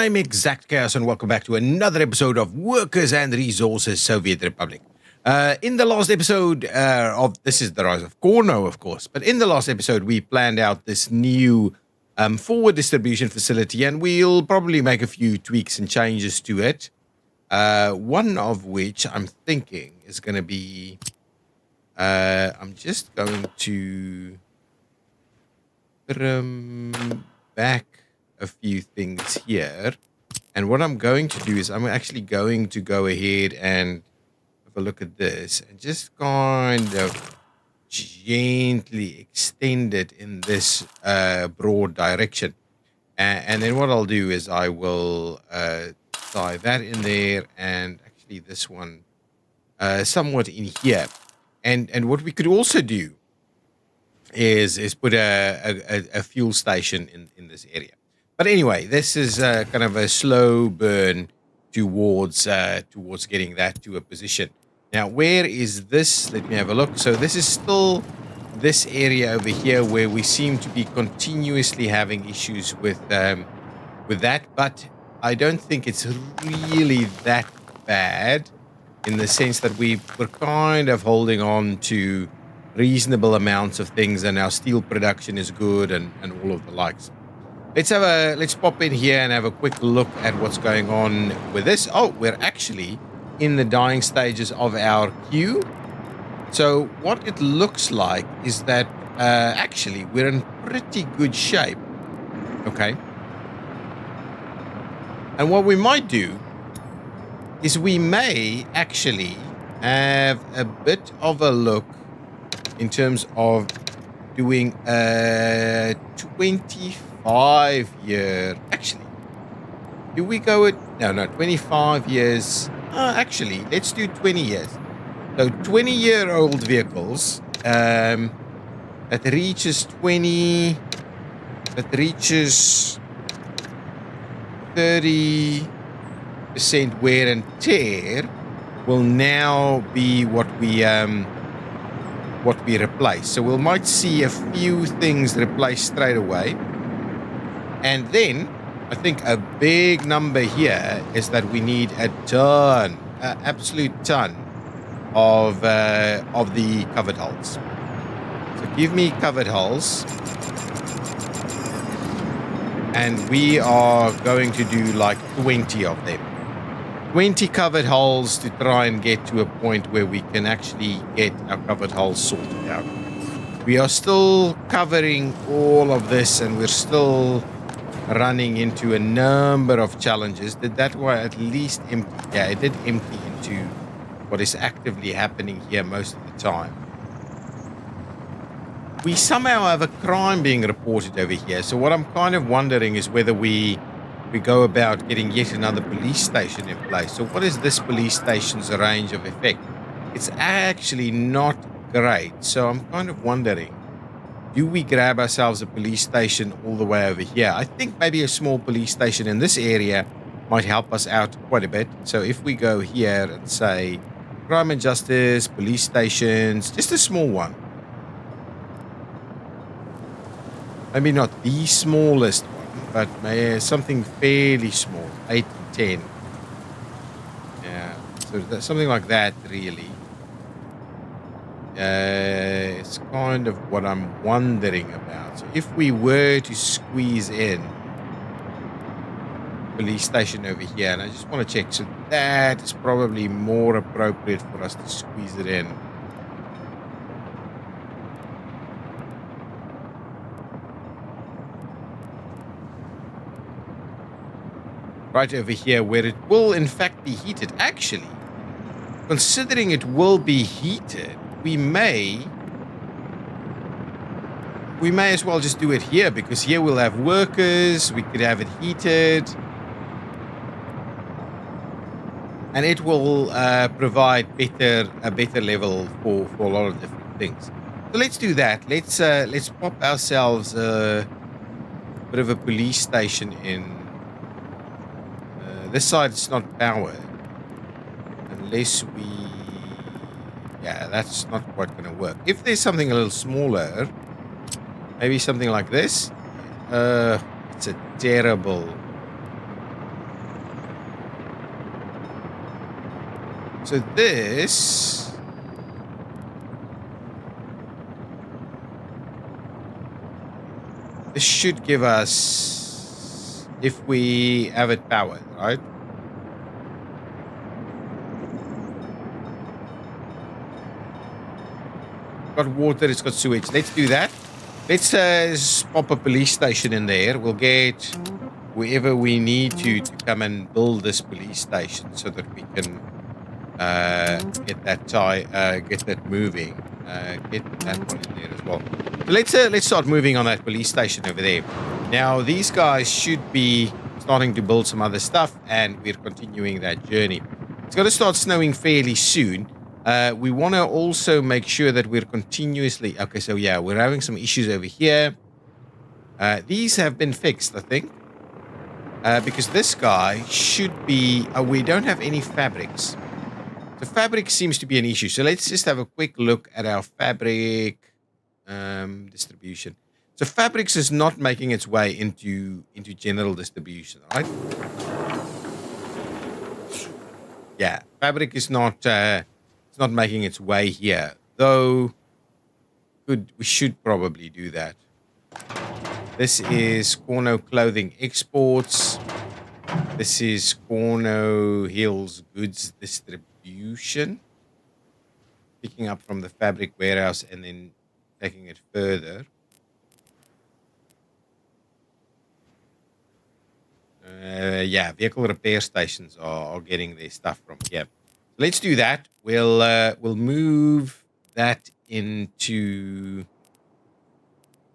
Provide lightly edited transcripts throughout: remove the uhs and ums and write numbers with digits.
I'm ExactChaos and welcome back to another episode of Workers and Resources Soviet Republic. In the last episode this is the rise of Cornoe, of course, but in the last episode we planned out this new forward distribution facility, and we'll probably make a few tweaks and changes to it. One of which I'm thinking is going to be, I'm just going to back a few things here, and what I'm going to do is I'm actually going to go ahead and have a look at this and just kind of gently extend it in this broad direction, and then what I'll do is I will tie that in there, and actually this one somewhat in here, and what we could also do is put a fuel station in this area. But anyway, this is kind of a slow burn towards getting that to a position. Now, where is this? Let me have a look. So this is still this area over here where we seem to be continuously having issues with that, but I don't think it's really that bad, in the sense that we were kind of holding on to reasonable amounts of things, and our steel production is good, and all of the likes. Let's pop in here and have a quick look at what's going on with this. Oh, we're actually in the dying stages of our queue. So what it looks like is that actually we're in pretty good shape. Okay. And what we might do is we may actually have a bit of a look in terms of doing a 25-year. Actually, do we go at no 25 years? Actually, let's do 20 years. So 20-year-old vehicles that reaches 30% wear and tear will now be what we replace. So we might see a few things replaced straight away. And then I think a big number here is that we need a ton, absolute ton of the covered hulls. So give me covered hulls. And we are going to do like 20 of them. 20 covered hulls to try and get to a point where we can actually get our covered hulls sorted out. We are still covering all of this, and we're still running into a number of challenges. Did that one at least empty? Yeah, it did empty into what is actively happening here most of the time. We somehow have a crime being reported over here. So what I'm kind of wondering is whether we go about getting yet another police station in place. So what is this police station's range of effect? It's actually not great. So I'm kind of wondering, do we grab ourselves a police station all the way over here? I think maybe a small police station in this area might help us out quite a bit. So if we go here and say crime and justice, police stations, just a small one. Maybe not the smallest one, but something fairly small, 8 to 10. Yeah, so that's something like that, really. It's kind of what I'm wondering about. So if we were to squeeze in police station over here, and I just want to check, so that is probably more appropriate for us to squeeze it in. Right over here, where it will in fact be heated. Actually, considering it will be heated, we may as well just do it here, because here we'll have workers, we could have it heated, and it will provide a better level for a lot of different things. So let's do that. Let's pop ourselves a bit of a police station in. This side is not powered, unless we... Yeah, that's not quite going to work. If there's something a little smaller, maybe something like this. It's a terrible So this should give us, if we have it powered, right? Got water, it's got sewage. Let's do that. Let's pop a police station in there. We'll get whoever we need to come and build this police station so that we can get that moving. Get that one in there as well. So let's start moving on that police station over there. Now these guys should be starting to build some other stuff, and we're continuing that journey. It's got to start snowing fairly soon. We want to also make sure that we're continuously... Okay, so yeah, we're having some issues over here. These have been fixed, I think. Because this guy should be... we don't have any fabrics. The fabric seems to be an issue. So let's just have a quick look at our fabric distribution. So fabrics is not making its way into general distribution, right? Yeah, fabric is not... it's not making its way here, though. We should probably do that. This is Cornoe Clothing Exports. This is Cornoe Hills Goods Distribution. Picking up from the fabric warehouse and then taking it further. Yeah, vehicle repair stations are getting their stuff from here. Let's do that. We'll move that into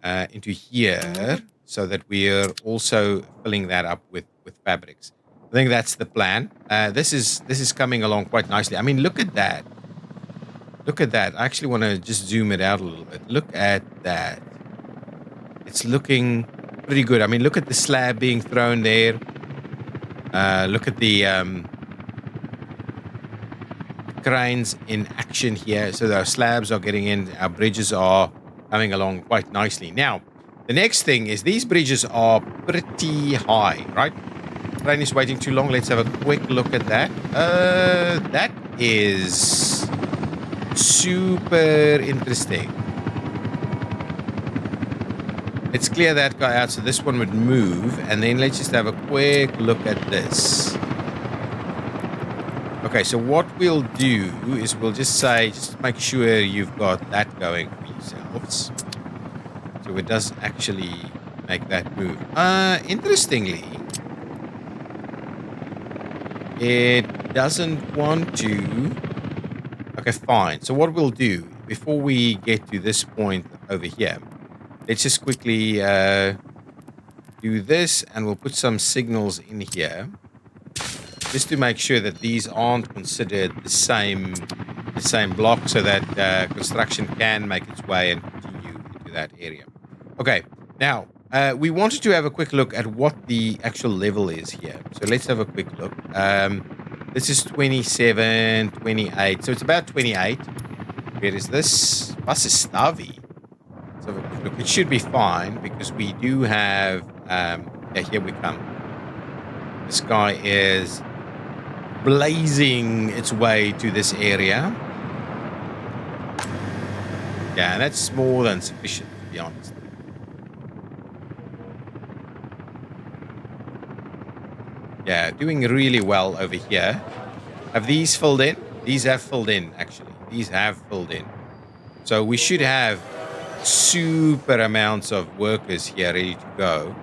here so that we're also filling that up with fabrics. I think that's the plan. This is coming along quite nicely. I mean, look at that. Look at that. I actually want to just zoom it out a little bit. Look at that. It's looking pretty good. I mean, look at the slab being thrown there. Look at the cranes in action here. So our slabs are getting in. Our bridges are coming along quite nicely. Now, the next thing is these bridges are pretty high, right? Train is waiting too long. Let's have a quick look at that. That is super interesting. Let's clear that guy out so this one would move. And then let's just have a quick look at this. Okay, so what we'll do is we'll just say, just make sure you've got that going for yourselves. So it does actually make that move. Interestingly, it doesn't want to. Okay, fine. So what we'll do, before we get to this point over here, let's just quickly do this, and we'll put some signals in here. Just to make sure that these aren't considered the same block, so that construction can make its way and continue into that area. Okay, now we wanted to have a quick look at what the actual level is here. So let's have a quick look. This is 27, 28. So it's about 28. Where is this? Stavi. So look, it should be fine because we do have... yeah, here we come. This guy is blazing its way to this area. Yeah, and that's more than sufficient, to be honest. Yeah, doing really well over here. Have these filled in? These have filled in, actually. These have filled in. So we should have super amounts of workers here ready to go,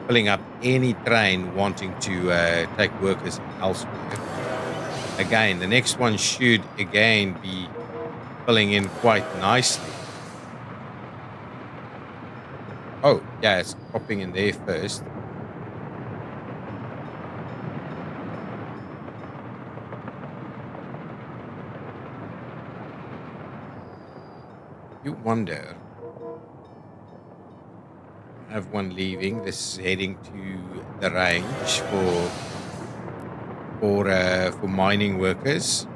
filling up any train wanting to take workers elsewhere. Again, the next one should again be filling in quite nicely. Oh, yeah, it's popping in there first. You wonder. I have one leaving. This is heading to the range for mining workers.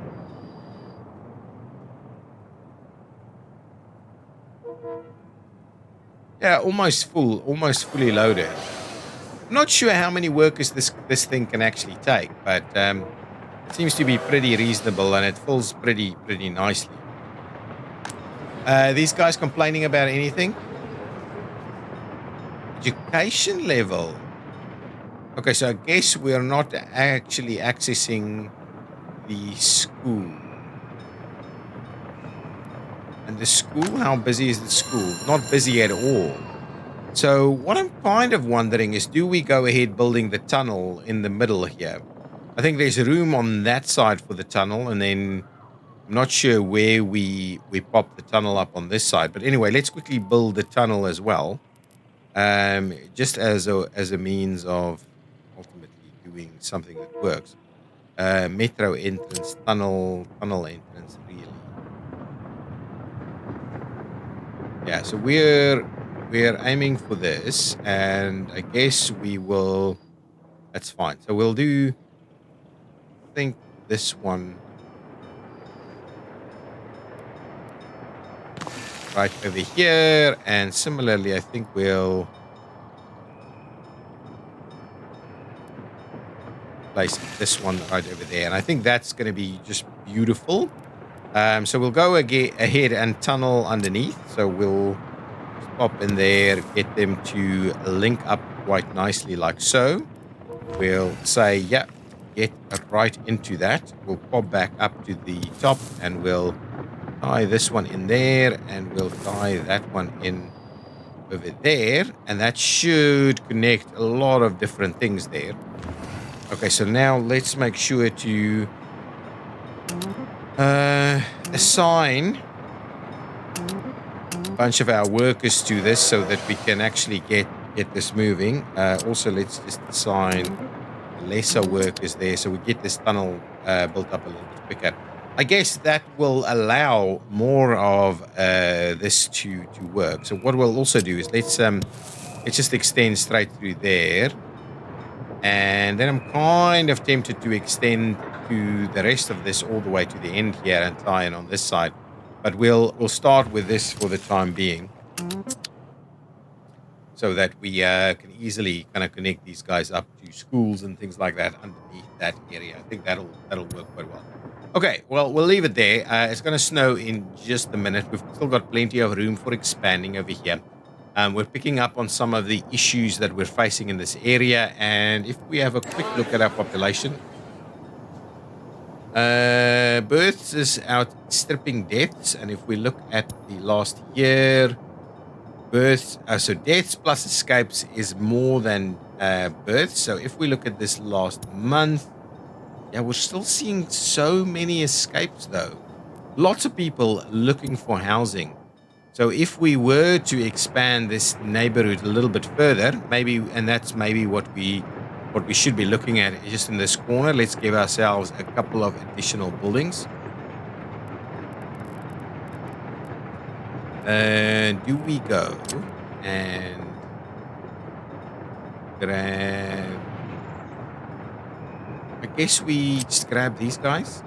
Yeah, almost fully loaded. I'm not sure how many workers this thing can actually take, but Seems to be pretty reasonable, and it fills pretty nicely. These guys complaining about anything? Education level. Okay, so I guess we are not actually accessing the school. And the school, how busy is the school? Not busy at all. So what I'm kind of wondering is, do we go ahead building the tunnel in the middle here? I think there's room on that side for the tunnel, and then I'm not sure where we pop the tunnel up on this side. But anyway, let's quickly build the tunnel as well. Just as a means of ultimately doing something that works. Metro entrance, tunnel entrance, really. Yeah, so we're aiming for this, and I guess we will. That's fine. So we'll do. I think this one right over here, and similarly, I think we'll place this one right over there, and I think that's going to be just beautiful. So we'll go ahead and tunnel underneath. So we'll just pop in there, get them to link up quite nicely, like so. We'll say, yeah, get right into that. We'll pop back up to the top, and we'll tie this one in there, and we'll tie that one in over there, and that should connect a lot of different things there. Okay, so now let's make sure to assign a bunch of our workers to this so that we can actually get this moving. Also, let's just assign lesser workers there so we get this tunnel built up a little bit quicker. I guess that will allow more of this to work. So what we'll also do is let's just extend straight through there. And then I'm kind of tempted to extend to the rest of this all the way to the end here and tie in on this side. But we'll start with this for the time being, so that we can easily kind of connect these guys up to schools and things like that underneath that area. I think that'll work quite well. Okay, well, we'll leave it there. It's going to snow in just a minute. We've still got plenty of room for expanding over here. We're picking up on some of the issues that we're facing in this area. And if we have a quick look at our population, births is outstripping deaths. And if we look at the last year, births, so deaths plus escapes is more than births. So if we look at this last month, yeah, we're still seeing so many escapes, though. Lots of people looking for housing. So if we were to expand this neighborhood a little bit further, maybe, and that's maybe what we should be looking at, just in this corner. Let's give ourselves a couple of additional buildings. Do we go and grab? I guess we just grab these guys.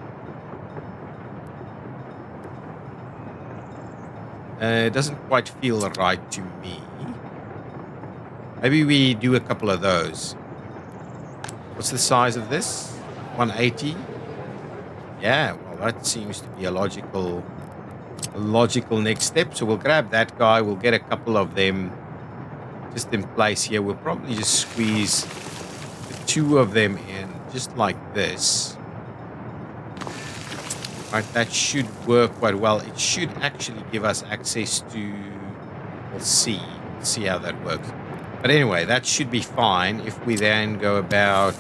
It doesn't quite feel right to me. Maybe we do a couple of those. What's the size of this? 180? Yeah, well, that seems to be a logical next step. So we'll grab that guy. We'll get a couple of them just in place here. We'll probably just squeeze the two of them in just like this. Right, that should work quite well. It should actually give us access to... We'll see how that works. But anyway, that should be fine if we then go about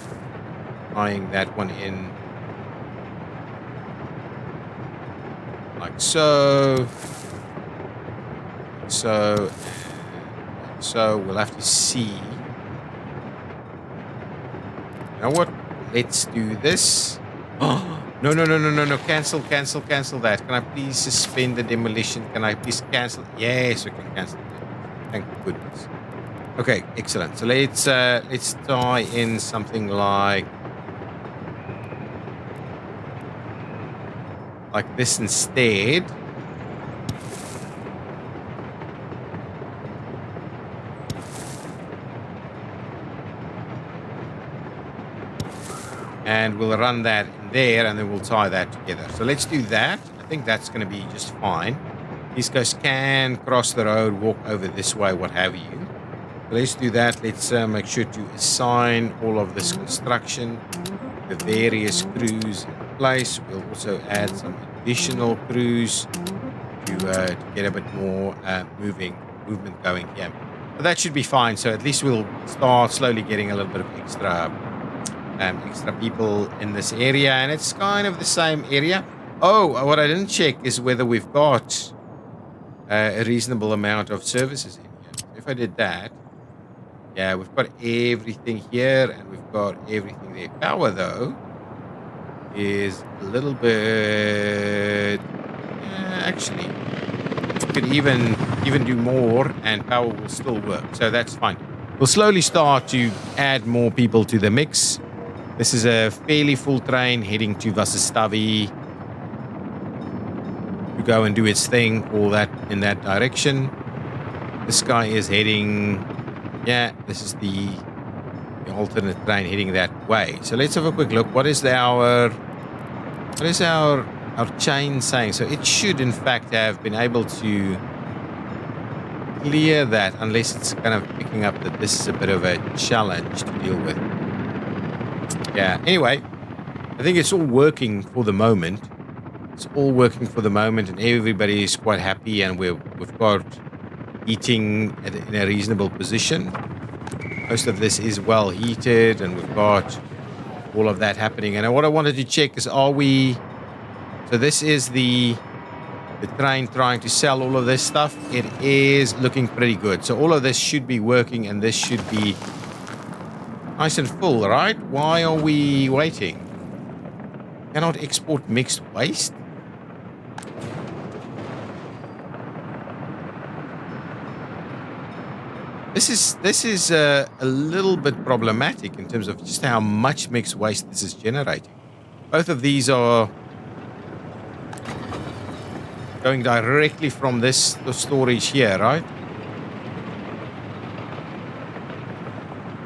tying that one in like so. So we'll have to see. You know what? Let's do this. Oh, no. Cancel that. Can I please suspend the demolition? Can I please cancel? Yes, we can cancel it. Thank goodness. Okay, excellent. So let's tie in something like this instead. And we'll run that in and there, and then we'll tie that together. So let's do that. I think that's going to be just fine. These guys can cross the road, walk over this way, what have you. So let's do that. Let's make sure to assign all of this construction, the various crews in place. We'll also add some additional crews to get a bit more movement going here. But that should be fine. So at least we'll start slowly getting a little bit of extra people in this area, and it's kind of the same area. Oh, what I didn't check is whether we've got a reasonable amount of services in here. So if I did that, yeah, we've got everything here, and we've got everything there. Power, though, is a little bit... actually, we could even do more, and power will still work. So that's fine. We'll slowly start to add more people to the mix. This is a fairly full train heading to Vasastavi to go and do its thing, all that in that direction. This guy is heading... yeah, this is the alternate train heading that way. So let's have a quick look. What is our chain saying? So it should, in fact, have been able to clear that, unless it's kind of picking up that this is a bit of a challenge to deal with. Yeah, anyway, I think it's all working for the moment. It's all working for the moment, and everybody is quite happy, and we've got heating in a reasonable position. Most of this is well heated, and we've got all of that happening. And what I wanted to check is, are we... so this is the train trying to sell all of this stuff. It is looking pretty good. So all of this should be working, and this should be nice and full, right? Why are we waiting? Cannot export mixed waste? This is a little bit problematic in terms of just how much mixed waste this is generating. Both of these are going directly from the storage here, right?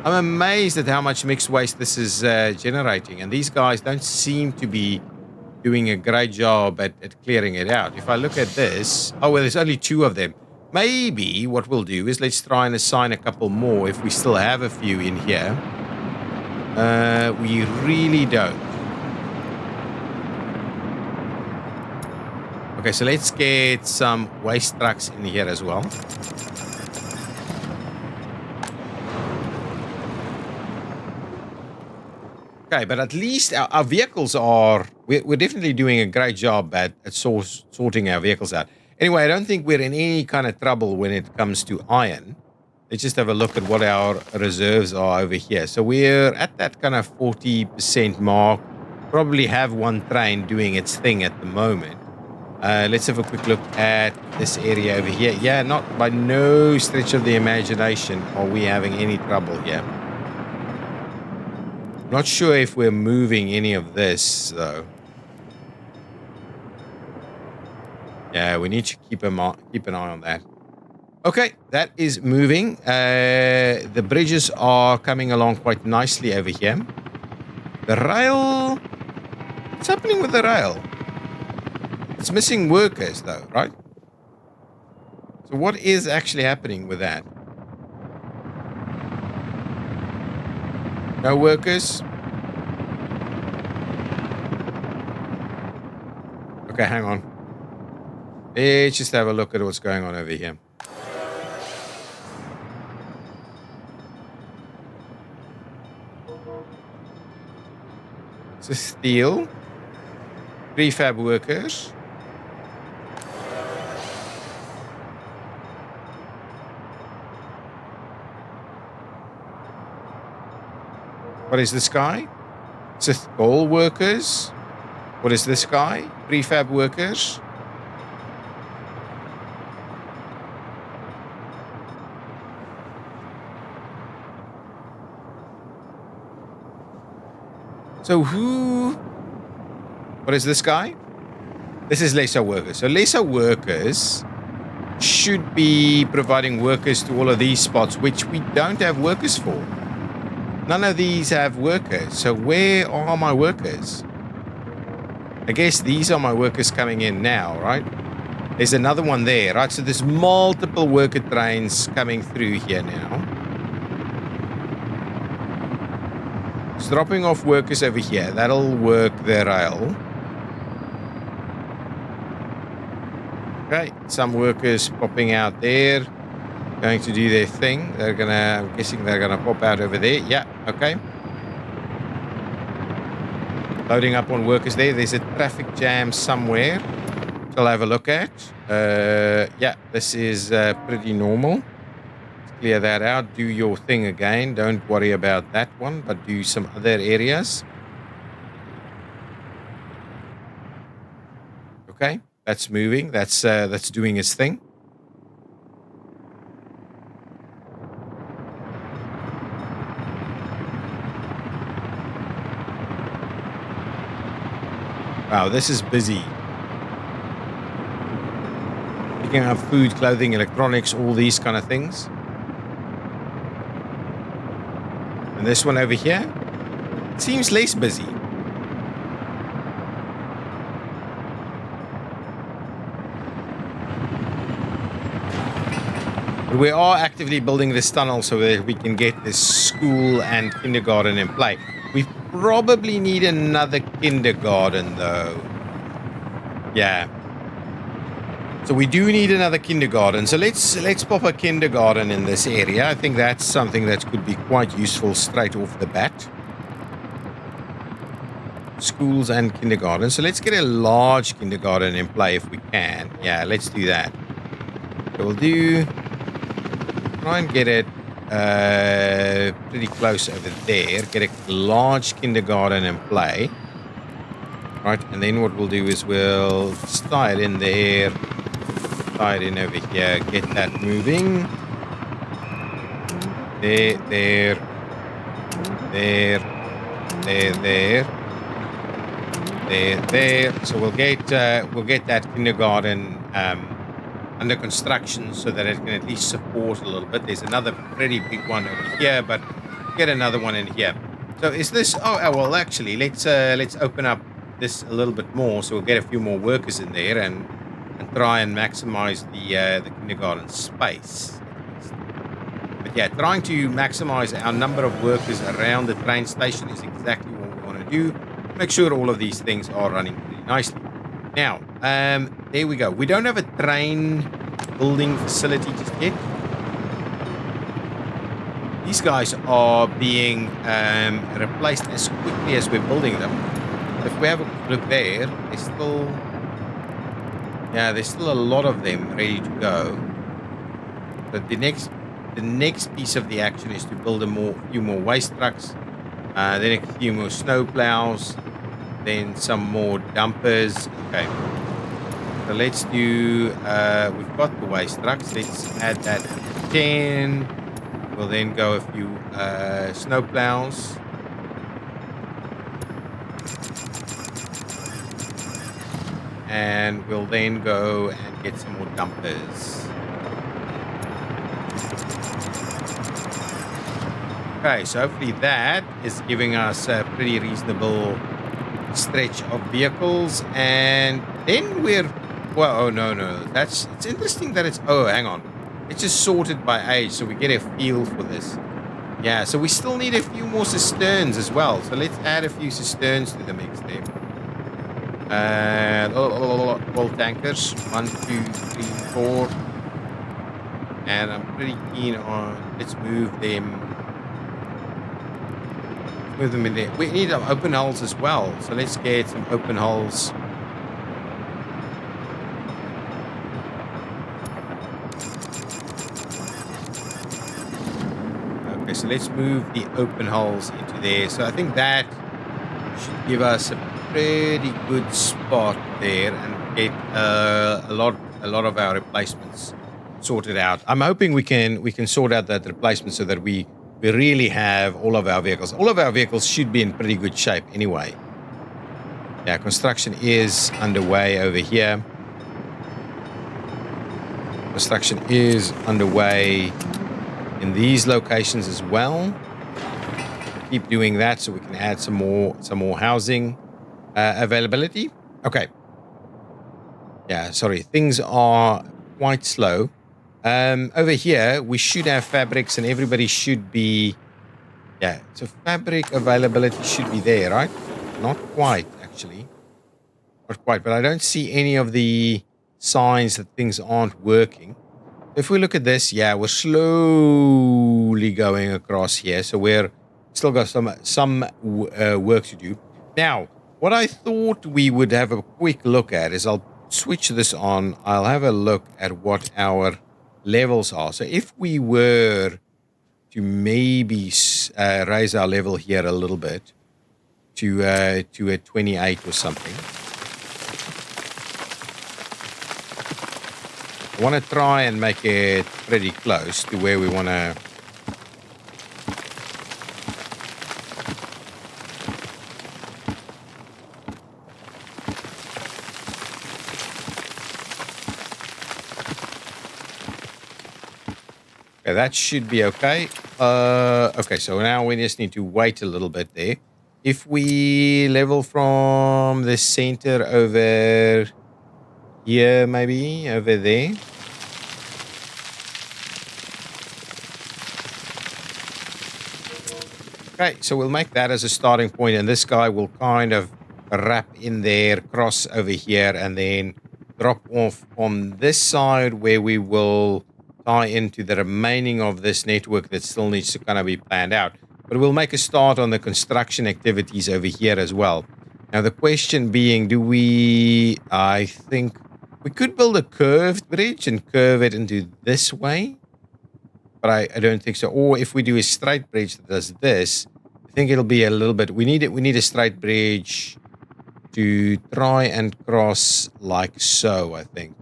I'm amazed at how much mixed waste this is generating, and these guys don't seem to be doing a great job at clearing it out. If I look at this, oh, well, there's only 2 of them. Maybe what we'll do is let's try and assign a couple more if we still have a few in here. We really don't. Okay, so let's get some waste trucks in here as well. Okay, but at least our vehicles are... We're definitely doing a great job at sorting our vehicles out. Anyway, I don't think we're in any kind of trouble when it comes to iron. Let's just have a look at what our reserves are over here. So we're at that kind of 40% mark. Probably have one train doing its thing at the moment. Let's have a quick look at this area over here. Yeah, not by no stretch of the imagination are we having any trouble here. Not sure if we're moving any of this, though. Yeah, we need to keep an eye on that. Okay, that is moving. The bridges are coming along quite nicely over here. The rail... what's happening with the rail? It's missing workers, though, right? So what is actually happening with that? No workers? Okay, hang on. Let's just have a look at what's going on over here. It's a steel. Prefab workers. What is this guy? It's a goal workers. What is this guy? Prefab workers. So who... what is this guy? This is laser workers. So laser workers should be providing workers to all of these spots, which we don't have workers for. None of these have workers. So where are my workers? I guess these are my workers coming in now, right? There's another one there, right? So there's multiple worker trains coming through here now. It's dropping off workers over here. That'll work the rail. Okay, some workers popping out there, going to do their thing. They're gonna, I'm guessing they're gonna pop out over there. Yeah, okay. Loading up on workers there. There's a traffic jam somewhere. I'll have a look at. Yeah, this is pretty normal. Let's clear that out. Do your thing again. Don't worry about that one, but do some other areas. Okay, that's moving. That's doing its thing. Wow, this is busy. Picking up food, clothing, electronics, all these kind of things. And this one over here seems less busy. But we are actively building this tunnel so that we can get this school and kindergarten in play. We probably need another kindergarten though. Yeah. So we do need another kindergarten. So let's pop a kindergarten in this area. I think that's something that could be quite useful straight off the bat. Schools and kindergarten. So let's get a large kindergarten in play if we can. Yeah, let's do that. So we'll do try and get it pretty close over there. Get a large kindergarten in play. Right, and then what we'll do is we'll tie it in there, tie it in over here, get that moving. There, there, there, there, there, there. So we'll get that kindergarten under construction so that it can at least support a little bit. There's another pretty big one over here, but get another one in here. So is this? Oh well, actually, let's open up this a little bit more, so we'll get a few more workers in there and try and maximize the kindergarten space. But yeah, trying to maximize our number of workers around the train station is exactly what we want to do. Make sure all of these things are running pretty nicely. Now, there we go. We don't have a train building facility just yet. These guys are being replaced as quickly as we're building them. If we have a look there, there's still a lot of them ready to go. But the next piece of the action is to build few more waste trucks, then a few more snow plows, then some more dumpers. Okay. So let's do. We've got the waste trucks. Let's add that to 10. We'll then go a few snow plows. And we'll then go and get some more dumpers. Okay, so hopefully that is giving us a pretty reasonable stretch of vehicles. And then well, oh no, it's interesting that hang on. It's just sorted by age, so we get a feel for this. Yeah, so we still need a few more cisterns as well. So let's add a few cisterns to the mix there. All tankers, 1, 2, 3, 4, and I'm pretty keen on. Let's move them. Move them in there. We need open hulls as well, so let's get some open hulls. Okay, so let's move the open hulls into there. So I think that should give us a pretty good spot there and get a lot of our replacements sorted out. I'm hoping we can sort out that replacement so that we really have all of our vehicles. All of our vehicles should be in pretty good shape anyway. Yeah, construction is underway over here. Construction is underway in these locations as well. Keep doing that so we can add some more housing availability. Okay. Yeah, sorry. Things are quite slow. Over here, we should have fabrics and everybody should be... Yeah, so fabric availability should be there, right? Not quite, actually. Not quite, but I don't see any of the signs that things aren't working. If we look at this, yeah, we're slowly going across here. So we're still got some work to do. Now, what I thought we would have a quick look at is I'll switch this on. I'll have a look at what our levels are. So if we were to maybe raise our level here a little bit to a 28 or something. I want to try and make it pretty close to where we want to. Okay, that should be okay. Okay, so now we just need to wait a little bit there. If we level from the center over here, maybe over there. Okay, so we'll make that as a starting point, and this guy will kind of wrap in there, cross over here, and then drop off on this side where we will tie into the remaining of this network that still needs to kind of be planned out. But we'll make a start on the construction activities over here as well. Now, the question being, I think we could build a curved bridge and curve it into this way. But I don't think so. Or if we do a straight bridge that does this, I think it'll be a little bit... We need a straight bridge to try and cross like so, I think.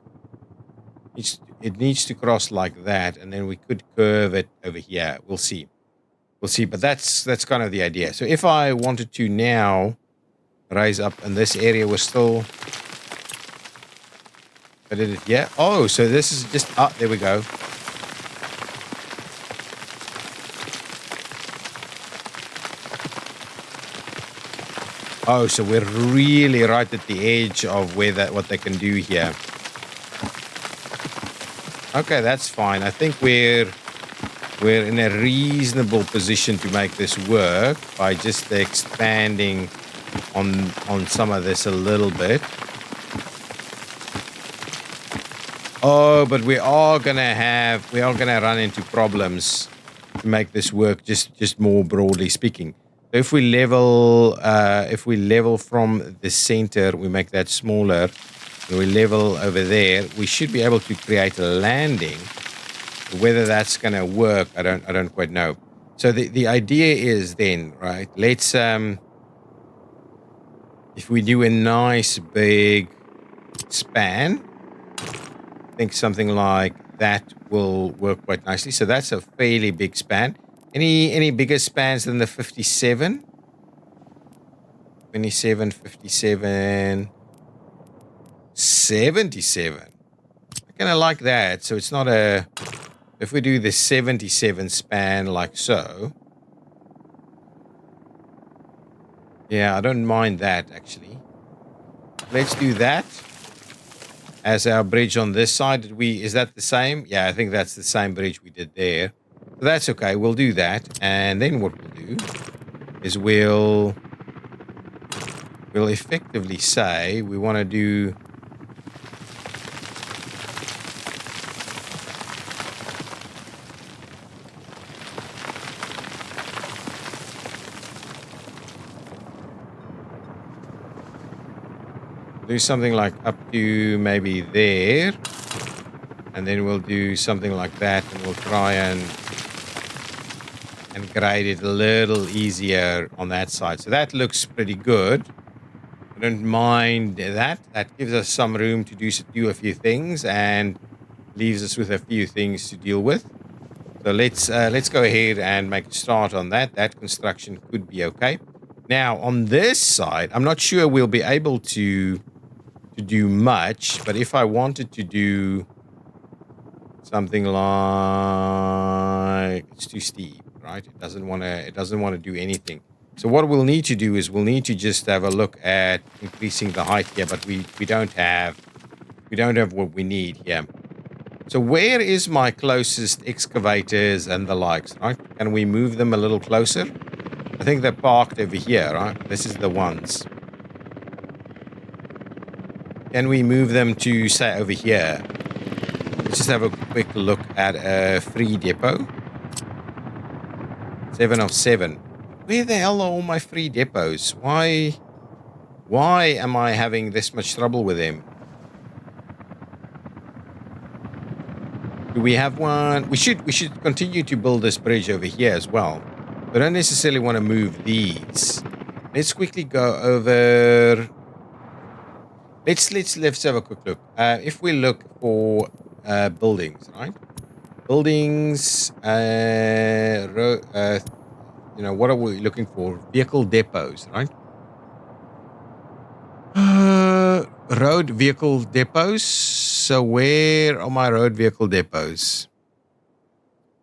It needs to cross like that, and then we could curve it over here. We'll see. We'll see, but that's kind of the idea. So if I wanted to now raise up, and this area was still... I did it, yeah. Oh, so this is just... Ah, there we go. Oh, so we're really right at the edge of what they can do here. Okay, that's fine. I think we're in a reasonable position to make this work by just expanding on some of this a little bit. Oh, but we are gonna run into problems to make this work. Just more broadly speaking. If we level from the center, we make that smaller, and we level over there, we should be able to create a landing. Whether that's going to work, I don't quite know. So the idea is then, right? Let's if we do a nice big span, I think something like that will work quite nicely. So that's a fairly big span. Any bigger spans than the 57? 27, 57, 77. I kind of like that. So it's not a... If we do the 77 span like so... Yeah, I don't mind that, actually. Let's do that as our bridge on this side. Is that the same? Yeah, I think that's the same bridge we did there. So that's okay. We'll do that. And then what we'll do is we'll effectively say we want to do... Do something like up to maybe there. And then we'll do something like that, and we'll try and grade it a little easier on that side. So that looks pretty good. I don't mind that. That gives us some room to do a few things and leaves us with a few things to deal with. So let's go ahead and make a start on that. That construction could be okay. Now on this side, I'm not sure we'll be able to do much, but if I wanted to do something like... It's too steep, right? It doesn't want to do anything. So what we'll need to do is we'll need to just have a look at increasing the height here, but we don't have what we need here. So where is my closest excavators and the likes, right? Can we move them a little closer? I think they're parked over here, right? This is the ones. Can we move them to, say, over here? Let's just have a quick look at a free depot. 7 of 7. Where the hell are all my free depots? Why am I having this much trouble with them? Do we have one? We should continue to build this bridge over here as well. We don't necessarily want to move these. Let's quickly go over. Let's have a quick look. If we look for buildings, right? Buildings, what are we looking for? Vehicle depots, right? Road vehicle depots. So where are my road vehicle depots?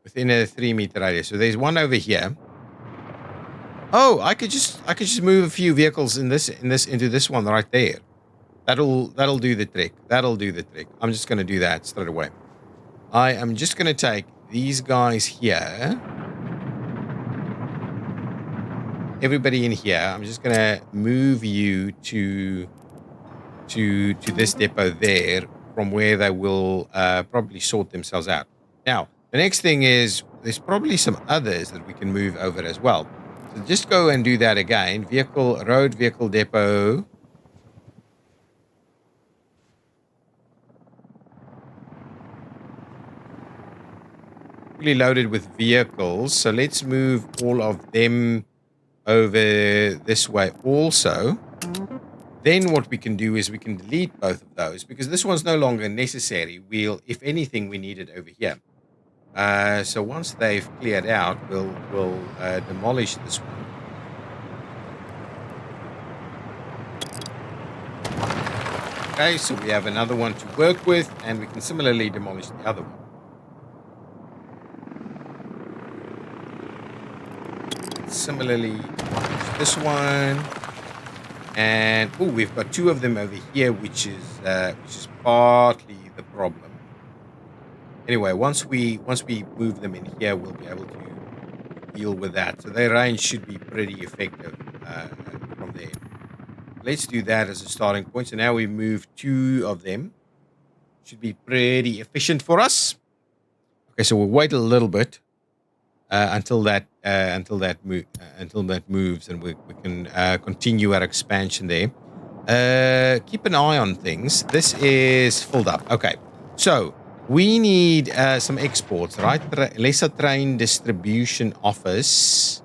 Within a 3-meter radius. So there's one over here. Oh, I could just move a few vehicles into this one right there. That'll do the trick. That'll do the trick. I'm just going to do that straight away. I am just going to take these guys here. Everybody in here. I'm just going to move you to this depot there, from where they will probably sort themselves out. Now, the next thing is there's probably some others that we can move over as well. So just go and do that again. Road vehicle depot. Really loaded with vehicles. So let's move all of them over this way also. Then what we can do is we can delete both of those, because this one's no longer necessary. If anything, we need it over here. So once they've cleared out, we'll demolish this one. Okay, so we have another one to work with, and we can similarly demolish the other one. Similarly, demolish this one. And we've got 2 of them over here, which is partly the problem. Anyway, once we move them in here, we'll be able to deal with that. So their range should be pretty effective from there. Let's do that as a starting point. So now we move 2 of them. Should be pretty efficient for us. Okay, so we'll wait a little bit until that moves, and we can continue our expansion there. Keep an eye on things. This is filled up. Okay, so we need some exports, right? Lesser train distribution office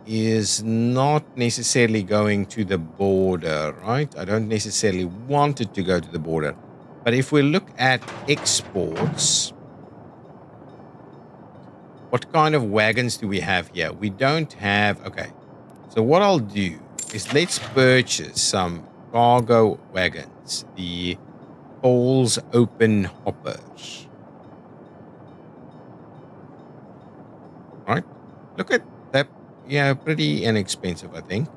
is not necessarily going to the border, right? I don't necessarily want it to go to the border. But if we look at exports, what kind of wagons do we have here? We don't have... Okay. So what I'll do is let's purchase some cargo wagons. The Paul's Open Hoppers. Right? Look at that. Yeah, pretty inexpensive, I think.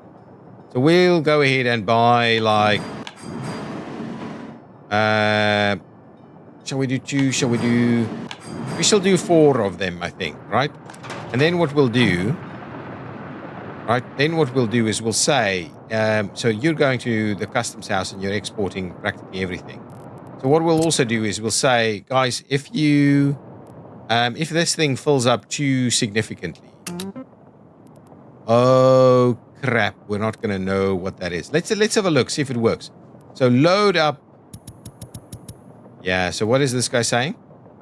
So we'll go ahead and buy like... shall we do 2? Shall we do... We shall do 4 of them, I think, right? And then what we'll do... Right? Then what we'll do is we'll say... so you're going to the customs house and you're exporting practically everything. So what we'll also do is we'll say, guys, if you... if this thing fills up too significantly... Oh, crap. We're not going to know what that is. Let's have a look, see if it works. So load up... Yeah, so what is this guy saying?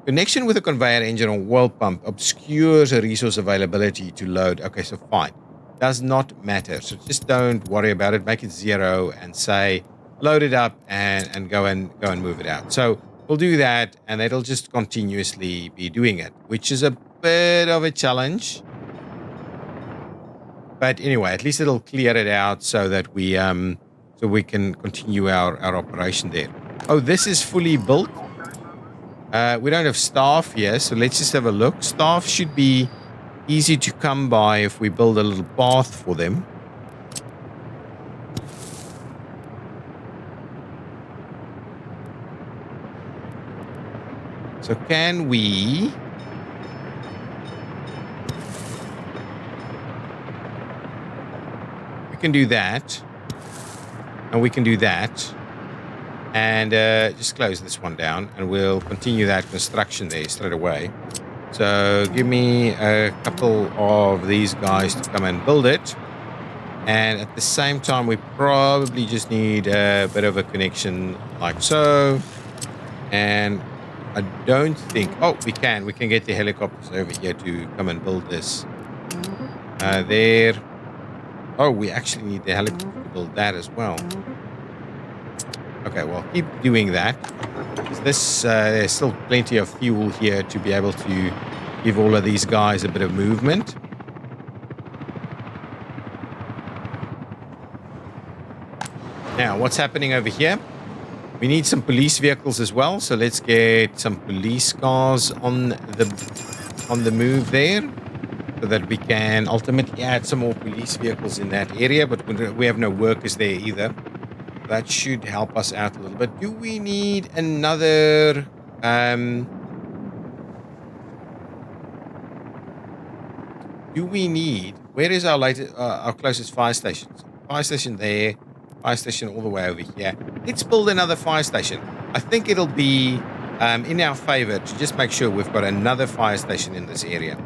Connection with a conveyor engine or oil pump obscures a resource availability to load. Okay, so fine. Does not matter. So just don't worry about it. Make it 0 and say load it up and go and move it out. So we'll do that, and it'll just continuously be doing it, which is a bit of a challenge. But anyway, at least it'll clear it out so that we can continue our operation there. Oh, this is fully built. We don't have staff here, so let's just have a look. Staff should be easy to come by if we build a little path for them. So can we... We can do that. And we can do that. And just close this one down. And we'll continue that construction there straight away. So give me a couple of these guys to come and build it. And at the same time, we probably just need a bit of a connection like so. And I don't think... Oh, we can get the helicopters over here to come and build this. There. Oh, we actually need the helicopter to build that as well. Okay, well, keep doing that. This, there's still plenty of fuel here to be able to give all of these guys a bit of movement. Now, what's happening over here? We need some police vehicles as well, so let's get some police cars on the move there, so that we can ultimately add some more police vehicles in that area. But we have no workers there either. That should help us out a little bit. Do we need another? Do we need? Where is our closest fire station? Fire station there. Fire station all the way over here. Let's build another fire station. I think it'll be in our favor to just make sure we've got another fire station in this area.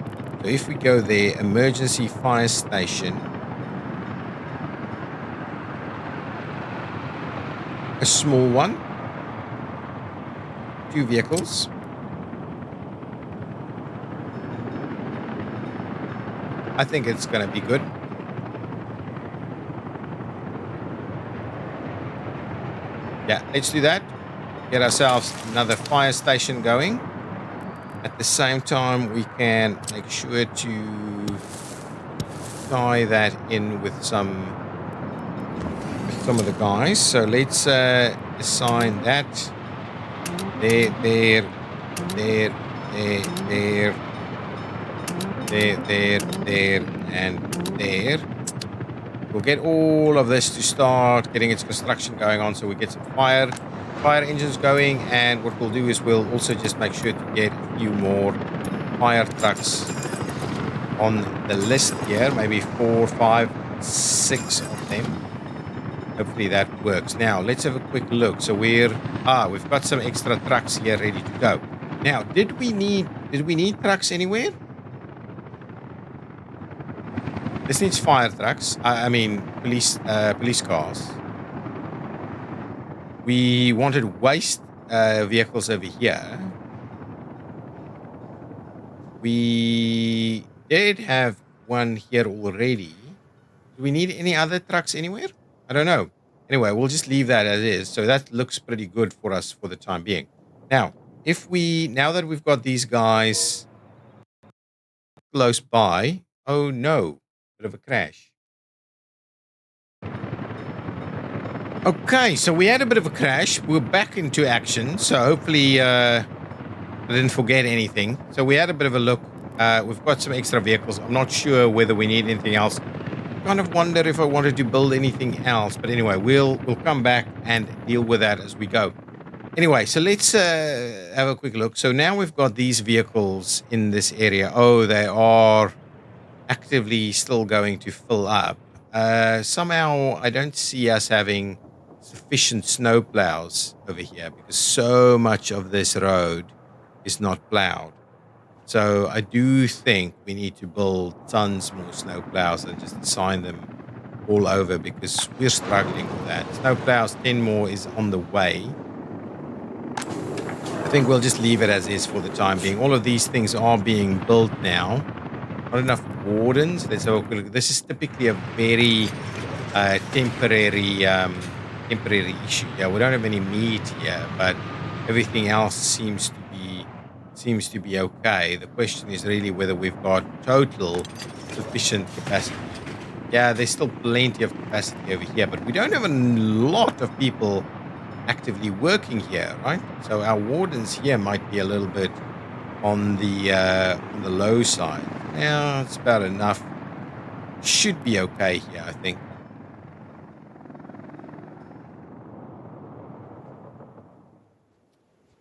So if we go there, emergency fire station. A small one. 2 vehicles. I think it's going to be good. Yeah, let's do that. Get ourselves another fire station going. At the same time, we can make sure to tie that in with some of the guys. So let's assign that there, and there. We'll get all of this to start getting its construction going on, so we get some fire engines going. And what we'll do is we'll also just make sure to get a few more fire trucks on the list here, maybe 4, 5, 6 of them. Hopefully that works. Now let's have a quick look. So we've got some extra trucks here ready to go. Now, did we need trucks anywhere? This needs fire trucks. I mean, police cars. We wanted waste vehicles over here. We did have one here already. Do we need any other trucks anywhere? I don't know. Anyway, we'll just leave that as is. So that looks pretty good for us for the time being. Now, now that we've got these guys close by, oh no. Of a crash. Okay, so we had a bit of a crash. We're back into action, so hopefully I didn't forget anything. So we had a bit of a look. We've got some extra vehicles. I'm not sure whether we need anything else. Kind of wonder if I wanted to build anything else, but anyway, we'll come back and deal with that as we go. Anyway, so let's have a quick look. So now we've got these vehicles in this area. Oh, they are actively still going to fill up. Somehow I don't see us having sufficient snow plows over here because so much of this road is not plowed. So I do think we need to build tons more snow plows and just assign them all over because we're struggling with that. Snow plows 10 more is on the way. I think we'll just leave it as is for the time being. All of these things are being built now. Not enough wardens. Let's have a look. This is typically a very temporary issue. Yeah, we don't have any meat here, but everything else seems to be okay. The question is really whether we've got total sufficient capacity. Yeah, there's still plenty of capacity over here, but we don't have a lot of people actively working here, right? So our wardens here might be a little bit on the low side. Yeah, it's about enough. Should be okay here, I think.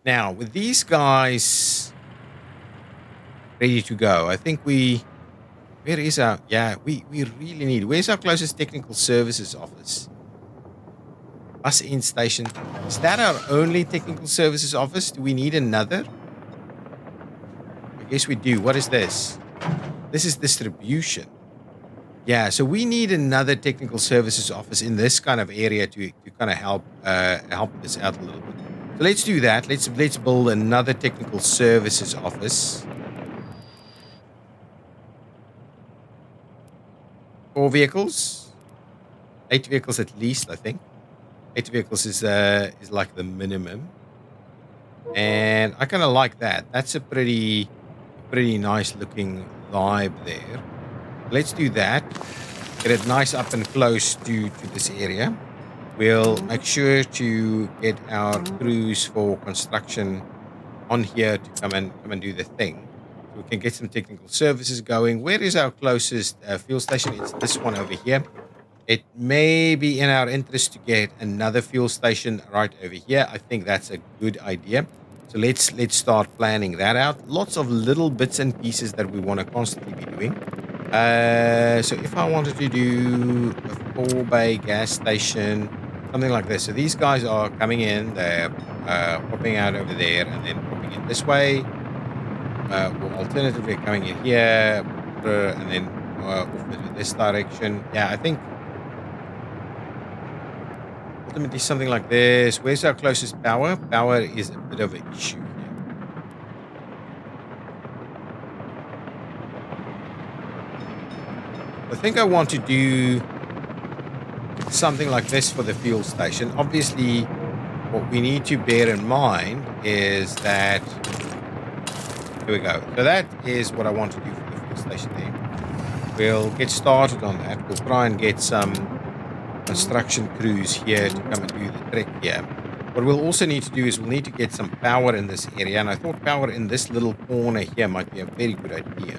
Now, with these guys ready to go, I think where is our, yeah, we really need, where's our closest technical services office? Bus in station. Is that our only technical services office? Do we need another? I guess we do. What is this? This is distribution. Yeah, so we need another technical services office in this kind of area to kind of help this out a little bit. So let's do that. Let's build another technical services office. 4 vehicles, 8 vehicles at least, I think. 8 vehicles is like the minimum, and I kind of like that. That's a pretty nice looking vibe there. Let's do that. Get it nice up and close to this area. We'll make sure to get our crews for construction on here to come and do the thing. So we can get some technical services going. Where is our closest fuel station? It's this one over here. It may be in our interest to get another fuel station right over here. I think that's a good idea. So let's start planning that out. Lots of little bits and pieces that we want to constantly be doing. So if I wanted to do a 4-bay gas station, something like this. So these guys are coming in, they're popping out over there and then popping in this way. Or alternatively coming in here and then off into this direction. Yeah, I think ultimately something like this. Where's our closest power? Power is a bit of an issue here. I think I want to do something like this for the fuel station. Obviously, what we need to bear in mind is that, here we go. So that is what I want to do for the fuel station there. We'll get started on that. We'll try and get some construction crews here to come and do the trick here. What we'll also need to do is we'll need to get some power in this area. And I thought power in this little corner here might be a very good idea.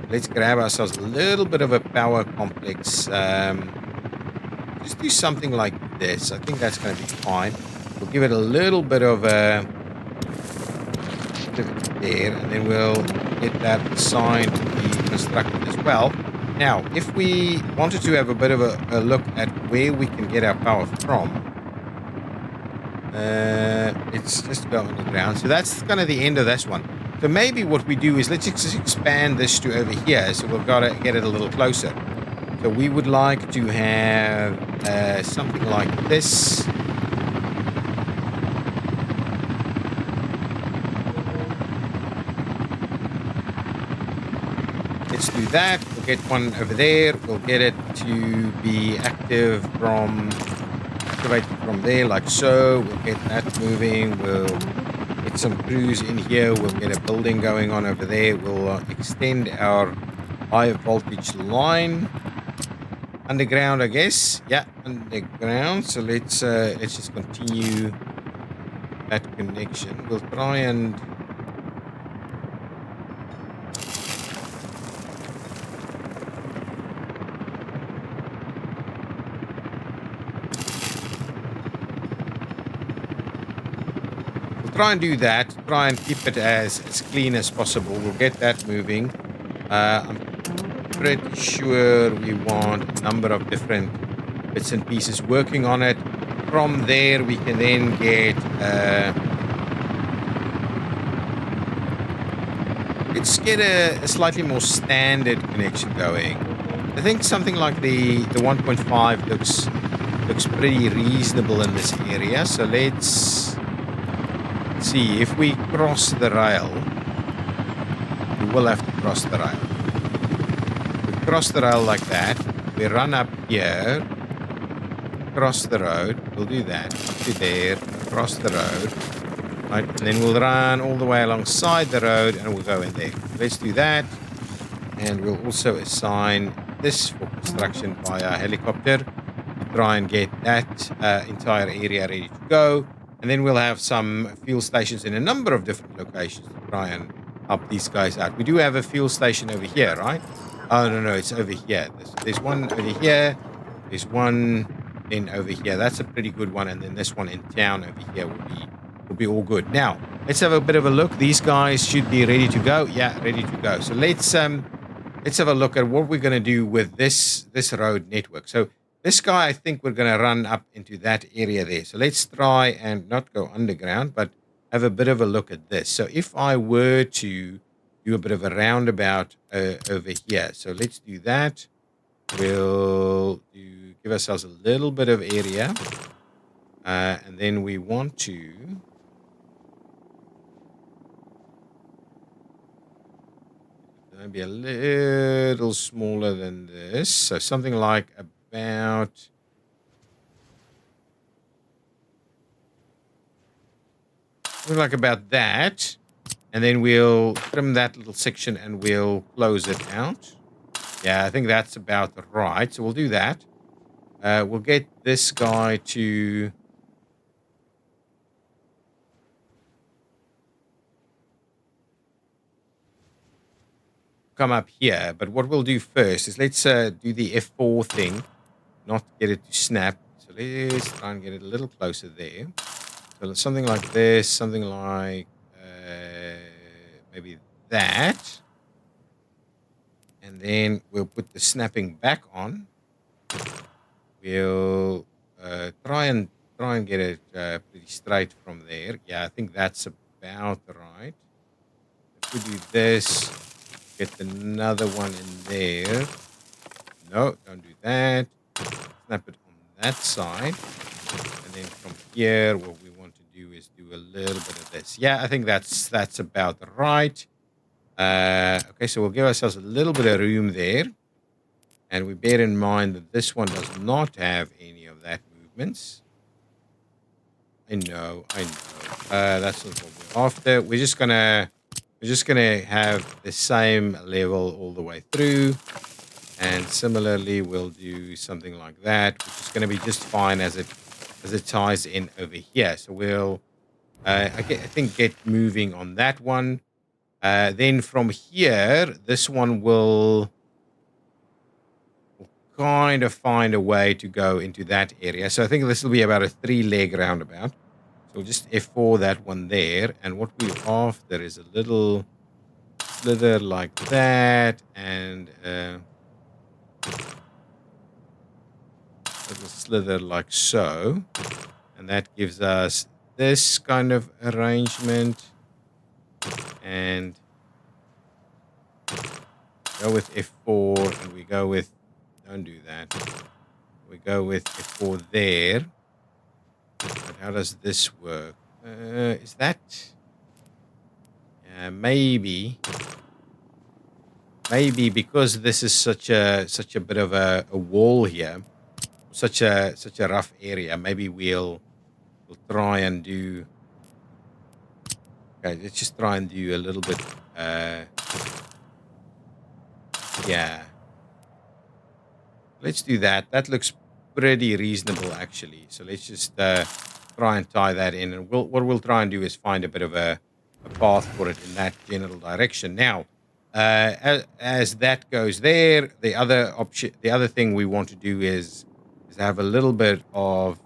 Let's grab ourselves a little bit of a power complex. Just do something like this. I think that's going to be fine. We'll give it a little bit of a there, and then we'll get that assigned to be constructed as well. Now, if we wanted to have a bit of a look at where we can get our power from, let's just go underground. So that's kind of the end of this one. So maybe what we do is let's just expand this to over here. So we've got to get it a little closer. So we would like to have something like this. Let's do that. We'll get one over there. We'll get it to be activated from there like so. We'll get that moving. We'll get some crews in here. We'll get a building going on over there. We'll extend our high voltage line underground, I guess. Yeah, underground. So let's just continue that connection. We'll try and do that. Try and keep it as clean as possible. We'll get that moving. I'm pretty sure we want a number of different bits and pieces working on it. From there, we can then get let's get a slightly more standard connection going. I think something like the 1.5 looks pretty reasonable in this area. So let's see if we cross the rail. We will have to cross the rail. We cross the rail like that. We run up here, cross the road. We'll do that up to there, cross the road, right? And then we'll run all the way alongside the road, and we'll go in there. Let's do that, and we'll also assign this for construction via helicopter to try and get that entire area ready to go. And then we'll have some fuel stations in a number of different locations to try and help these guys out. We do have a fuel station over here, right? Oh, no, it's over here. There's one over here. There's one in over here. That's a pretty good one. And then this one in town over here will be all good. Now, let's have a bit of a look. These guys should be ready to go. Yeah, ready to go. So let's have a look at what we're going to do with this road network. So this guy, I think we're going to run up into that area there. So let's try and not go underground, but have a bit of a look at this. So if I were to do a bit of a roundabout over here. So let's do that. We'll give ourselves a little bit of area. And then we want to maybe a little smaller than this. So something like about that. And then we'll trim that little section and we'll close it out. Yeah, I think that's about right. So we'll do that. We'll get this guy to come up here. But what we'll do first is let's do the F4 thing, not get it to snap. So let's try and get it a little closer there. So something like this, something like maybe that. And then we'll put the snapping back on. We'll try and get it pretty straight from there. Yeah, I think that's about right. If we do this, get another one in there. No, don't do that. Snap it on that side. And then from here, what we want to do is do a little bit of this. Yeah, I think that's about right. Okay, so we'll give ourselves a little bit of room there. And we bear in mind that this one does not have any of that movements. I know. That's not what we're after. We're just gonna have the same level all the way through. And similarly, we'll do something like that, which is going to be just fine as it ties in over here. So we'll, I think, get moving on that one. Then from here, this one will kind of find a way to go into that area. So I think this will be about a 3-leg roundabout. So we'll just F4 that one there. And what we're after is a little slither like that. And little slither like so. And that gives us this kind of arrangement. And go with F4 and we go with, don't do that. We go with F4 there. But how does this work? Is that? Maybe because this is such a bit of a wall here, such a rough area. Maybe we'll try and do. Okay, let's just try and do a little bit. Yeah. Let's do that. That looks pretty reasonable, actually. So let's just try and tie that in. And what we'll try and do is find a bit of a path for it in that general direction. Now, as that goes there, the other thing we want to do is have a little bit of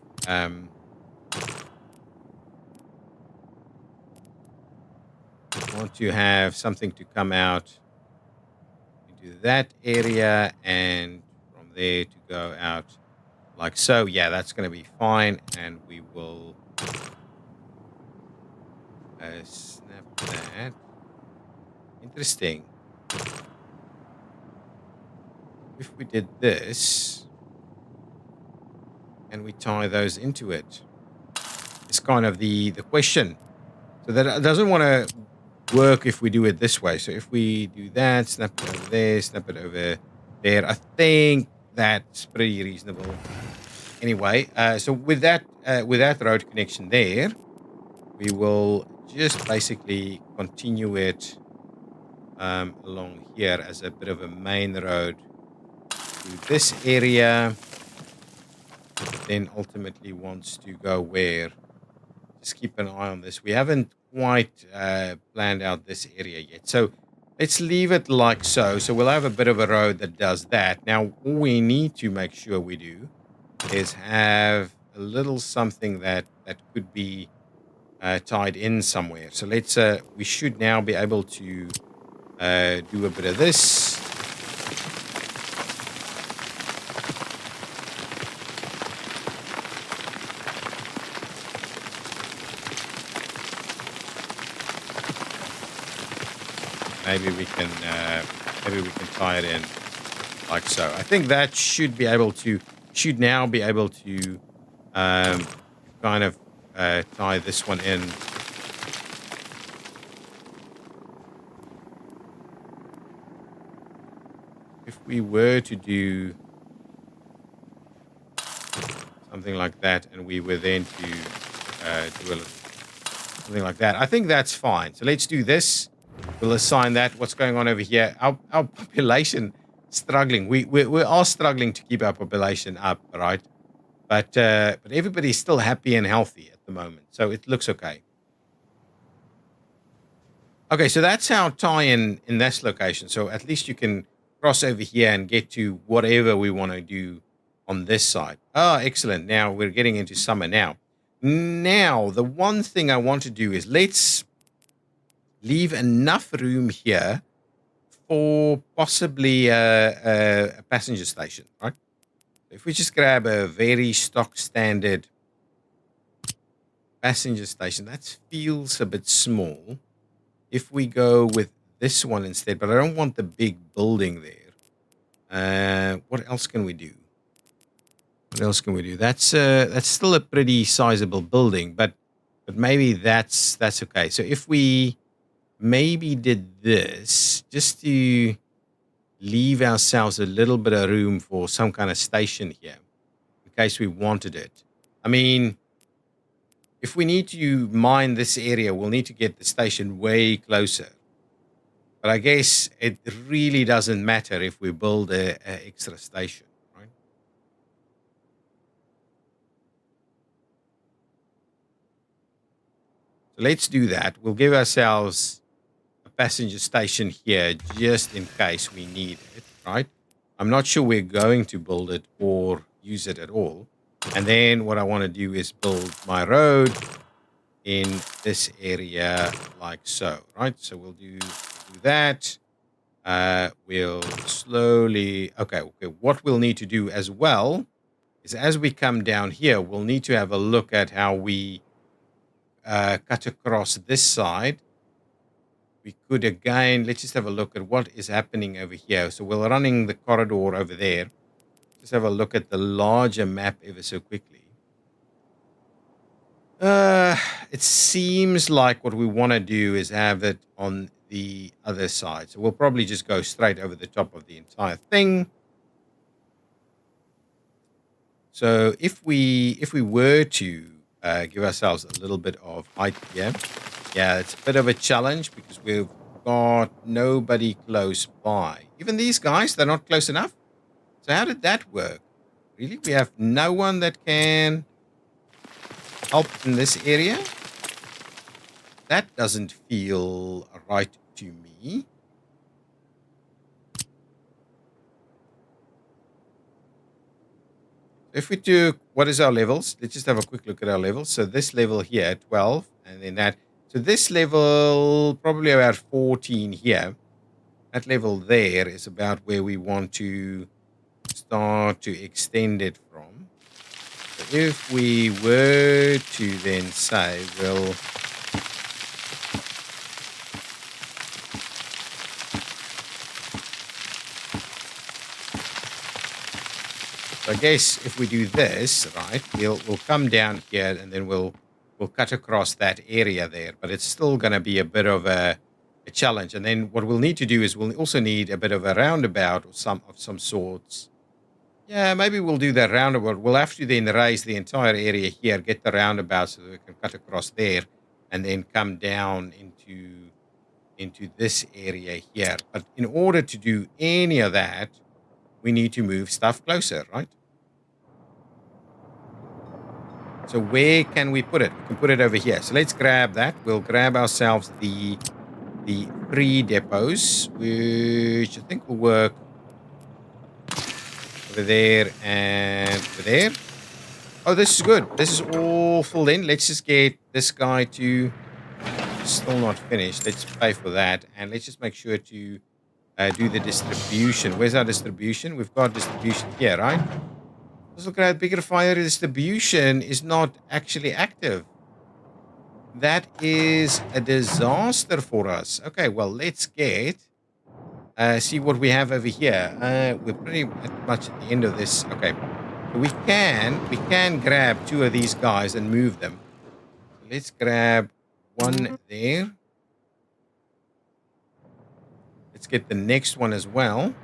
want to have something to come out into that area and from there to go out like so. Yeah, that's going to be fine. And we will snap that. Interesting. If we did this and we tie those into it, it's kind of the question. So that doesn't want to work if we do it this way. So if we do that, snap it over there, snap it over there, I think that's pretty reasonable. Anyway, so with that road connection there, we will just basically continue it along here as a bit of a main road to this area. Then ultimately wants to go where? Just keep an eye on this. We haven't quite planned out this area yet. So let's leave it like so. So we'll have a bit of a road that does that. Now, all we need to make sure we do is have a little something that could be tied in somewhere. So let's, we should now be able to do a bit of this. Maybe we can tie it in like so. I think that should now be able to kind of tie this one in. If we were to do something like that, and we were then to do something like that, I think that's fine. So let's do this. We'll assign that. What's going on over here? Our population struggling. We are struggling to keep our population up, right? But everybody's still happy and healthy at the moment, so it looks okay. Okay, so that's our tie-in in this location. So at least you can cross over here and get to whatever we want to do on this side. Oh, excellent. Now we're getting into summer now. Now, the one thing I want to do is let's leave enough room here for possibly a passenger station, right? If we just grab a very stock standard passenger station, that feels a bit small. If we go with this one instead, but I don't want the big building there. What else can we do? What else can we do? That's still a pretty sizable building, but maybe that's okay. So if we maybe did this just to leave ourselves a little bit of room for some kind of station here in case we wanted it. I mean, if we need to mine this area, we'll need to get the station way closer. But I guess it really doesn't matter if we build a extra station, right? So let's do that. We'll give ourselves passenger station here just in case we need it, right? I'm not sure we're going to build it or use it at all. And then what I want to do is build my road in this area like so, right? So we'll do that. We'll slowly, okay. What we'll need to do as well is as we come down here, we'll need to have a look at how we cut across this side. We could again, let's just have a look at what is happening over here. So we're running the corridor over there. Just have a look at the larger map ever so quickly. It seems like what we want to do is have it on the other side. So we'll probably just go straight over the top of the entire thing. So if we were to give ourselves a little bit of height here, yeah, it's a bit of a challenge because we've got nobody close by. Even these guys, they're not close enough. So how did that work? Really? We have no one that can help in this area? That doesn't feel right to me. If we do, what is our levels? Let's just have a quick look at our levels. So this level here, 12, and then that. So this level, probably about 14 here. That level there is about where we want to start to extend it from. So if we were to then say, well, so I guess if we do this, right, we'll come down here and then we'll cut across that area there, but it's still going to be a bit of a challenge. And then what we'll need to do is we'll also need a bit of a roundabout or some sorts. Yeah, maybe we'll do that roundabout. We'll have to then raise the entire area here, get the roundabout so that we can cut across there and then come down into this area here. But in order to do any of that, we need to move stuff closer, right? So where can we put it? We can put it over here. So let's grab that. We'll grab ourselves the 3 depots, which I think will work over there and over there. Oh, this is good. This is all full in. Let's just get this guy to still not finished. Let's pay for that. And let's just make sure to do the distribution. Where's our distribution? We've got distribution here, right? Let's look at bigger fire distribution is not actually active. That is a disaster for us. Okay, well, let's get see what we have over here. We're pretty much at the end of this. Okay, so we can grab 2 of these guys and move them. So let's grab one there. Let's get the next one as well.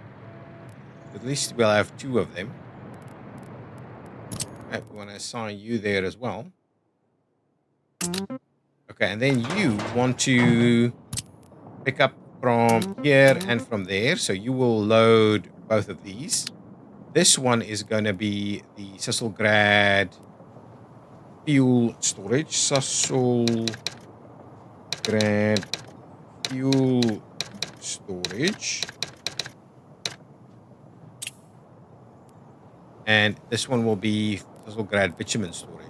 At least we'll have 2 of them. Okay, we want to assign you there as well. Okay, and then you want to pick up from here and from there. So you will load both of these. This one is going to be the Sisselgrad fuel storage. Sisselgrad fuel storage. And this one will be Sisselgrad bitumen storage.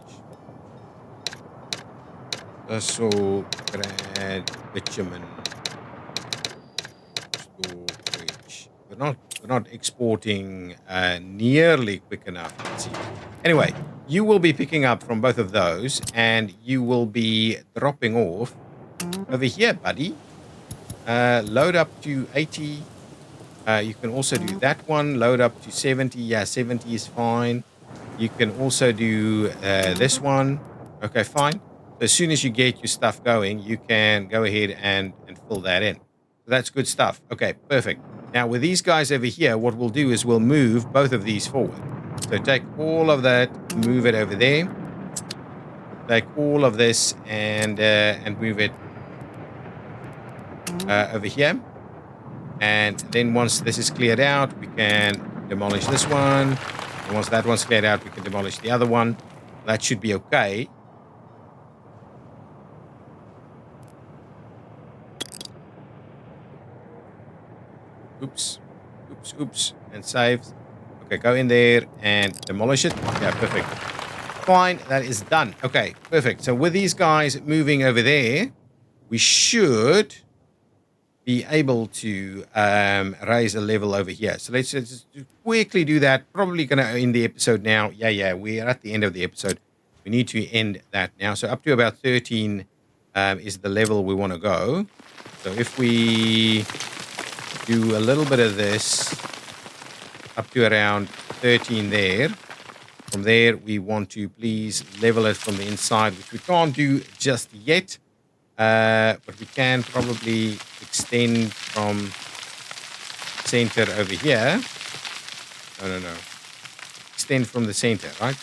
Sisselgrad bitumen storage. We're not exporting nearly quick enough. Let's see. Anyway, you will be picking up from both of those, and you will be dropping off over here, buddy. Load up to 80. You can also do that one. Load up to 70. Yeah, 70 is fine. You can also do this one. Okay, fine. So as soon as you get your stuff going, you can go ahead and fill that in. So that's good stuff. Okay, perfect. Now, with these guys over here, what we'll do is we'll move both of these forward. So take all of that, move it over there. Take all of this and move it over here. And then once this is cleared out, we can demolish this one. And once that one's cleared out, we can demolish the other one. That should be okay. Oops, oops, oops, and save. Okay, go in there and demolish it. Yeah, perfect. Fine, that is done. Okay, perfect. So with these guys moving over there, we should be able to raise a level over here. So let's just quickly do that. Probably going to end the episode now. Yeah, we are at the end of the episode. We need to end that now. So up to about 13 is the level we want to go. So if we do a little bit of this up to around 13 there. From there, we want to please level it from the inside, which we can't do just yet. But we can probably extend from center over here. No. Extend from the center, right?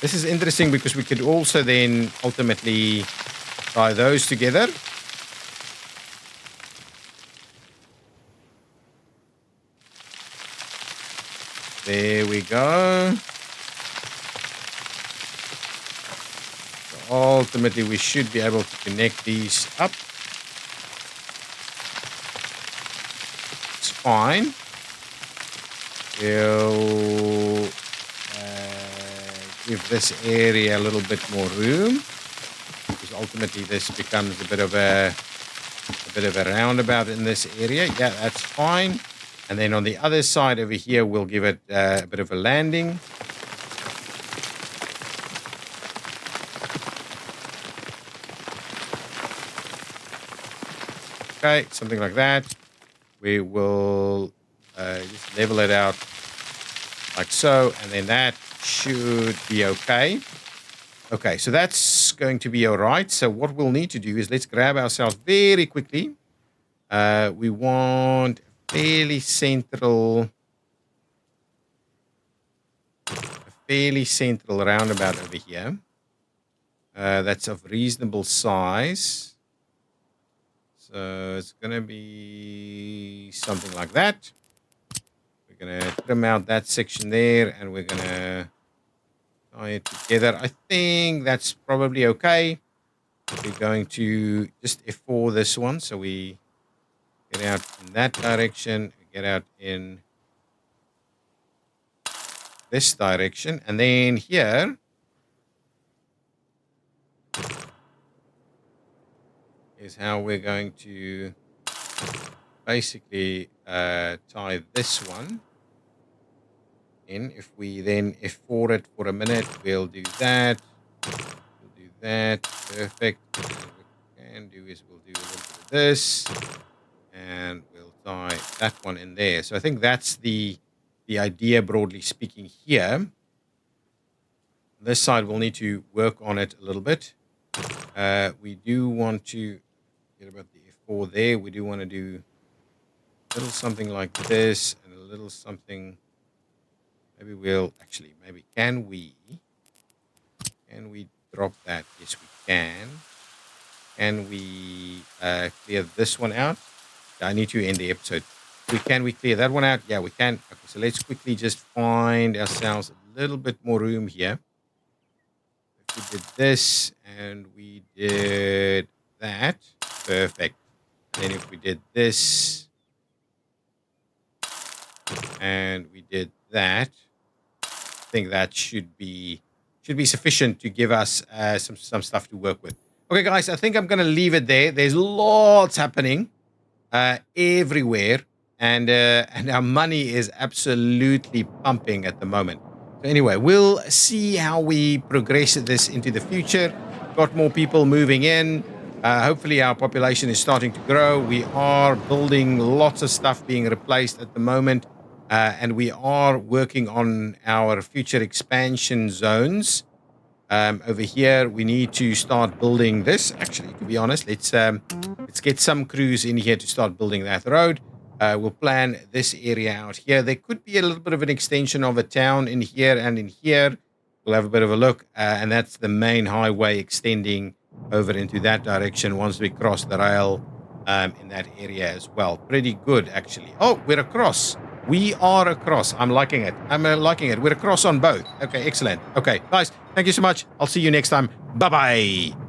This is interesting because we could also then ultimately tie those together. There we go. So ultimately, we should be able to connect these up. It's fine. We'll give this area a little bit more room, because ultimately this becomes a bit of a roundabout in this area. Yeah, that's fine. And then on the other side over here, we'll give it a bit of a landing. Okay, something like that. We will just level it out like so, and then that should be okay. Okay, so that's going to be all right. So what we'll need to do is let's grab ourselves very quickly. We want fairly central roundabout over here. That's of reasonable size. So So it's going to be something like that. We're going to trim out that section there, and we're going to tie it together. I think that's probably okay. We're going to just F4 this one, so we get out in that direction, get out in this direction, and then here is how we're going to basically tie this one in. If we then F4 it for a minute, we'll do that. We'll do that. Perfect. And what we can do is we'll do a little bit of this, and we'll tie that one in there. So I think that's the idea, broadly speaking, here. This side we'll need to work on it a little bit. We do want to get about the F4 there. We do want to do a little something like this and a little something. Maybe we'll actually, can we drop that? Yes, we can. Can we clear this one out? I need to end the episode. Can we clear that one out? Yeah, we can. Okay, so let's quickly just find ourselves a little bit more room here. If we did this and we did that, perfect. And then if we did this and we did that, I think that should be sufficient to give us some stuff to work with. Okay, guys, I think I'm going to leave it there. There's lots happening everywhere, and our money is absolutely pumping at the moment. So anyway, we'll see how we progress this into the future. Got more people moving in. Hopefully our population is starting to grow. We are building lots of stuff being replaced at the moment. And we are working on our future expansion zones. Over here, we need to start building this. Actually, to be honest, let's get some crews in here to start building that road. We'll plan this area out here. There could be a little bit of an extension of a town in here and in here. We'll have a bit of a look. And that's the main highway extending over into that direction once we cross the rail in that area as well. Pretty good, actually. Oh, we're across. We are across. I'm liking it. We're across on both. Okay, excellent. Okay, guys, thank you so much. I'll see you next time. Bye-bye.